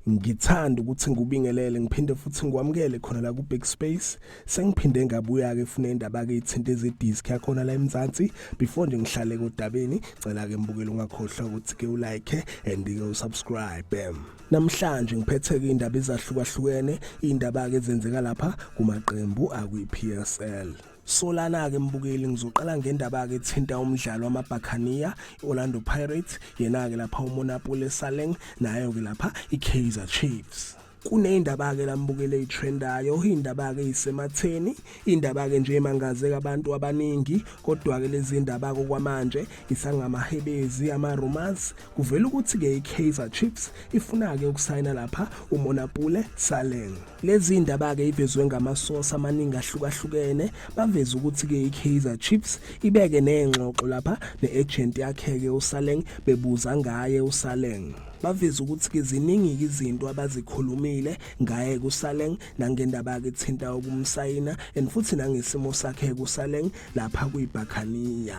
Ngithanda ukuthi ngubingelele ngiphinde futhi ngikwamukele khona la ku Big Space. Sengiphinde ngabuya ke fune indaba ke ithinto ezedisk yakhona la eMzansi. Before nje ngihlale kodabeni, cela ke mbukele ungakhohlwa ukuthi ke ulike and ke usubscribe. Namhlanje ngiphethe ke indaba ezahlukahlukene, indaba ke ezenzeka lapha kumaqembu akwi-PSL. Solana ke mbukeli ngizoqala ngendaba ke ethinta umdlalo wamaBuccaneers, iOrlando Pirates, yena ke lapha uMonapule Saleng nayo ke lapha iKaizer Chiefs. Kunendaba ke lambukele itrendayo, indaba ke isematheni, indaba ke nje emangazeka abantu abaningi, kodwa ke lezi indaba kwamanje isangamahebezi ama-rumors. Kuvela ukuthi ke iKaizer Chiefs ifuna ke ukusayina lapha uMonapule Saleng. Lezi indaba ke ivezwe ngamasource amaningi ahlukahlukene, baveza ukuthi ke iKaizer Chiefs ibeke nezingxoxo lapha neagent yakhe ke uSaleng bebuza ngaye uSaleng. Baveza ukuthi ke ziningi izinto abazikhulumile ngaye kuSaleng nangendaba ke thinta ukumsayina and futhi nangesimo sakhe kuSaleng lapha kuyiBuccaneers.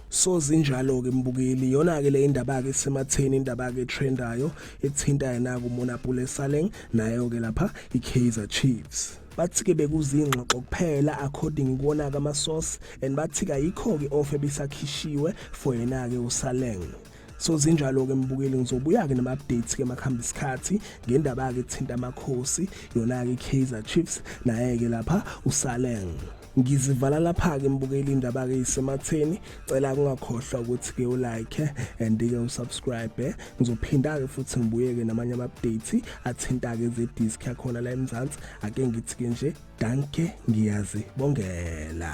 So zinjalo ke mbukeli, yona ke le indaba ke sematheni, indaba ke trendayo ethinta yena kuMonapule Saleng nayo ke lapha iKaizer Chiefs. Bathi ke bekuzingxoxo kuphela according kuona ka ama-source, and bathi ayikho ke offer bisakhishiwe for yena ke uSaleng. So zinjalo ke mbukeli, ngizobuya ke nama-updates ke makhamba isikhathi ngendaba ke thinta amakhosi, yona ke iKaizer Chiefs naye ke lapha uSaleng. Ngizivala lapha ke mbukeli indaba ke isematheni, cela ungakhohlwa ukuthi ke ulike and ke usubscribe. Ngizophinda ke futhi ngibuye ke namanye ama-updates athinta ke zedisk yakhona la eMzansi. Ake ngithi ke nje danke, ngiyazibongela.